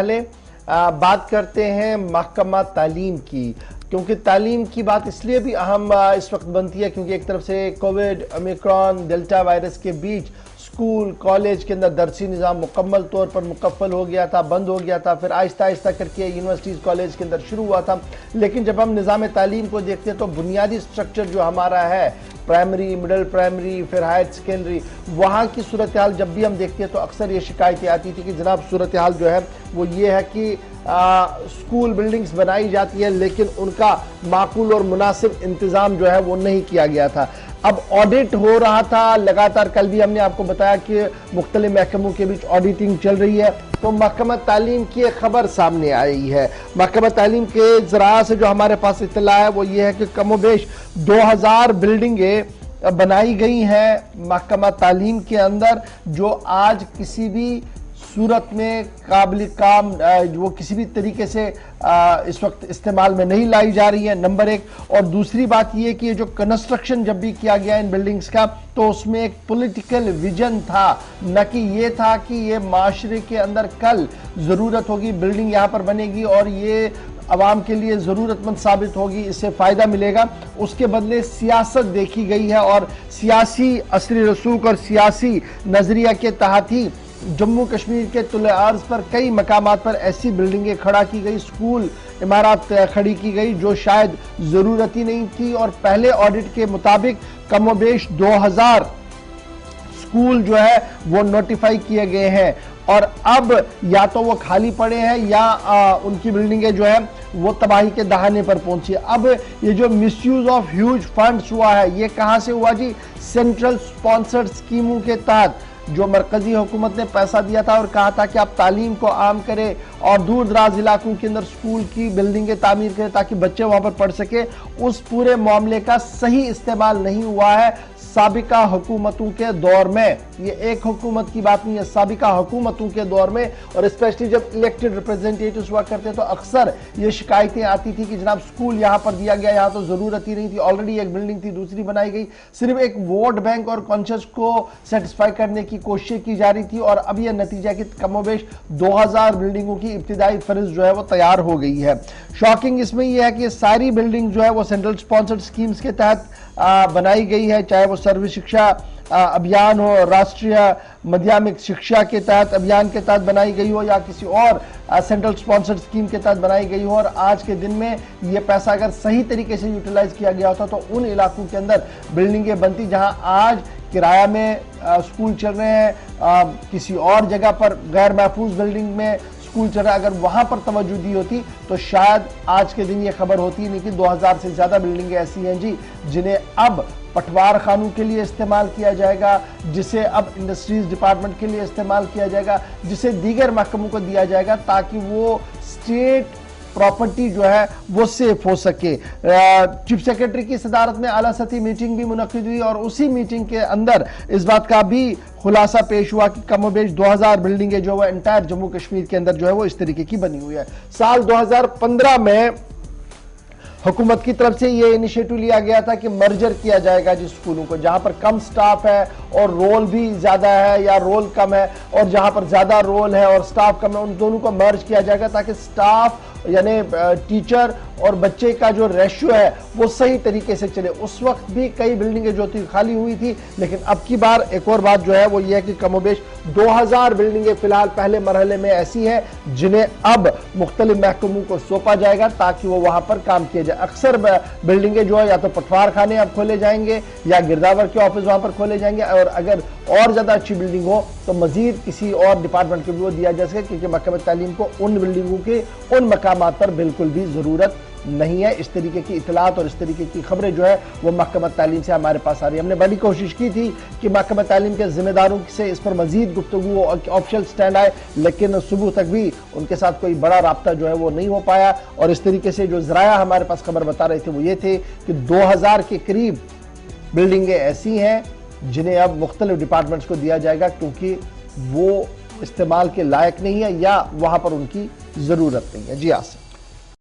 पहले बात करते हैं महकमा तालीम की, क्योंकि तालीम की बात इसलिए भी अहम इस वक्त बनती है क्योंकि एक तरफ से कोविड, ओमिक्रॉन, डेल्टा वायरस के बीच स्कूल कॉलेज के अंदर दरसी निज़ाम मुकम्मल तौर पर मुकफ़ल हो गया था, बंद हो गया था, फिर आहिस्ता आहिस्ता करके यूनिवर्सिटीज़ कॉलेज के अंदर शुरू हुआ था। लेकिन जब हम निज़ाम तालीम को देखते हैं तो बुनियादी स्ट्रक्चर जो हमारा है, प्राइमरी, मिडिल प्राइमरी, फिर हायर सेकेंडरी, वहाँ की सूरत हाल जब भी हम देखते हैं तो अक्सर ये शिकायतें आती थी कि जनाब सूरत हाल जो है वो ये है कि स्कूल बिल्डिंग्स बनाई जाती है लेकिन उनका माकूल और मुनासिब इंतज़ाम जो है वो नहीं किया गया था। अब ऑडिट हो रहा था लगातार, कल भी हमने आपको बताया कि मुख्तलिफ महकमों के बीच ऑडिटिंग चल रही है, तो महकमा तालीम की एक खबर सामने आई है। महकमा तालीम के ज़राए से जो हमारे पास इत्तला है वो ये है कि कमोबेश 2000 बिल्डिंगें बनाई गई हैं महकमा तालीम के अंदर, जो आज किसी भी सूरत में काबिल काम वो किसी भी तरीके से इस वक्त इस्तेमाल में नहीं लाई जा रही है, नंबर एक। और दूसरी बात ये कि ये जो कंस्ट्रक्शन जब भी किया गया इन बिल्डिंग्स का तो उसमें एक पॉलिटिकल विजन था, न कि ये था कि ये माशरे के अंदर कल ज़रूरत होगी, बिल्डिंग यहाँ पर बनेगी और ये अवाम के लिए ज़रूरतमंद साबित होगी, इससे फ़ायदा मिलेगा। उसके बदले सियासत देखी गई है और सियासी असर रसूख और सियासी नज़रिया के तहत ही जम्मू कश्मीर के तुले अर्ज पर कई मकामात पर ऐसी बिल्डिंगें खड़ा की गई, स्कूल इमारत खड़ी की गई जो शायद ज़रूरत ही नहीं थी। और पहले ऑडिट के मुताबिक कमोबेश 2000 स्कूल जो है वो नोटिफाई किए गए हैं और अब या तो वो खाली पड़े हैं या उनकी बिल्डिंगें जो है वो तबाही के दहाने पर पहुंची। अब ये जो मिसयूज ऑफ ह्यूज फंड्स हुआ है ये कहां से हुआ जी? सेंट्रल स्पॉन्सर्ड स्कीमों के तहत जो मरकजी हुकूमत ने पैसा दिया था और कहा था कि आप तालीम को आम करें और दूर दराज इलाकों के अंदर स्कूल की बिल्डिंगें तामीर करें ताकि बच्चे वहां पर पढ़ सके, उस पूरे मामले का सही इस्तेमाल नहीं हुआ है साबिका हुकूमतों के दौर में। ये एक हुकूमत की बात नहीं है, साबिका हुकूमतों के दौर में। और स्पेशली जब इलेक्टेड रिप्रेजेंटेटिव्स हुआ करते तो अक्सर ये शिकायतें आती थी कि जनाब स्कूल यहाँ पर दिया गया, यहाँ तो जरूरत ही नहीं थी, ऑलरेडी एक बिल्डिंग थी, दूसरी बनाई गई, सिर्फ एक वोट बैंक और कॉन्शियस को सेटिस्फाई करने की कोशिश की जा रही थी। और अब यह नतीजा कि कमोबेश 2000 बिल्डिंगों की इब्तिदाई फहरिस्त जो है वो तैयार हो गई है। शॉकिंग इसमें यह है कि सारी बिल्डिंग जो है वो सेंट्रल स्पॉन्सर्ड स्कीम्स के तहत बनाई गई है, चाहे वो सर्व शिक्षा अभियान हो, राष्ट्रीय माध्यमिक शिक्षा के तहत अभियान के तहत बनाई गई हो या किसी और सेंट्रल स्पॉन्सर्ड स्कीम के तहत बनाई गई हो। और आज के दिन में ये पैसा अगर सही तरीके से यूटिलाइज किया गया होता तो उन इलाकों के अंदर बिल्डिंगें बनती जहां आज किराया में स्कूल चल रहे हैं, किसी और जगह पर गैर महफूज बिल्डिंग में स्कूल चल रहा है, अगर वहां पर तवज्जो दी होती तो शायद आज के दिन ये खबर होती नहीं कि 2000 से ज्यादा बिल्डिंगें ऐसी हैं जी जिन्हें अब पटवार खानों के लिए इस्तेमाल किया जाएगा, जिसे अब इंडस्ट्रीज डिपार्टमेंट के लिए इस्तेमाल किया जाएगा, जिसे दीगर महकमों को दिया जाएगा ताकि वो स्टेट प्रॉपर्टी जो है वो सेफ हो सके। चीफ सेक्रेटरी की सदारत में आला सतही मीटिंग भी मुनक्किद हुई और उसी मीटिंग के अंदर इस बात का भी खुलासा पेश हुआ कि कमोबेश 2000 बिल्डिंगें जो है एंटायर जम्मू कश्मीर के अंदर जो है वो इस तरीके की बनी हुई है। साल 2015 में हुकूमत की तरफ से ये इनिशिएटिव लिया गया था कि मर्जर किया जाएगा जिस स्कूलों को जहां पर कम स्टाफ है और रोल भी ज्यादा है या रोल कम है, और जहां पर ज्यादा रोल है और स्टाफ कम है उन दोनों को मर्ज किया जाएगा ताकि स्टाफ यानी टीचर और बच्चे का जो रेशियो है वो सही तरीके से चले। उस वक्त भी कई बिल्डिंगें जो थी खाली हुई थी, लेकिन अब की बार एक और बात जो है वो ये है कि कमोबेश 2000 बिल्डिंगें फिलहाल पहले मरहले में ऐसी हैं जिन्हें अब मुख्तलिफ महकमों को सौंपा जाएगा ताकि वो वहां पर काम किया जाए। अक्सर बिल्डिंगें जो है या तो पटवार खाने अब खोले जाएंगे या गिरदावर के ऑफिस वहां पर खोले जाएंगे, और अगर और ज्यादा अच्छी बिल्डिंग हो तो मजीद किसी और डिपार्टमेंट को भी वो दिया जा सके, क्योंकि महकमा तालीम को उन बिल्डिंगों के उन मकामात पर बिल्कुल भी जरूरत नहीं है। इस तरीके की इतलात और इस तरीके की खबरें जो है वो महकमा तालीम से हमारे पास आ रही है। हमने बड़ी कोशिश की थी कि महकमा तालीम के जिम्मेदारों से इस पर मजीद गुफ्तगू और ऑफिशियल स्टैंड आए, लेकिन सुबह तक भी उनके साथ कोई बड़ा राब्ता जो है वो नहीं हो पाया। और इस तरीके से जो जराया हमारे पास खबर बता रहे थे वो ये थे कि 2000 के करीब बिल्डिंगें ऐसी हैं जिन्हें अब मुख्तलिफ डिपार्टमेंट्स को दिया जाएगा क्योंकि वो इस्तेमाल के लायक नहीं है या वहां पर उनकी जरूरत नहीं है। जी आसिफ।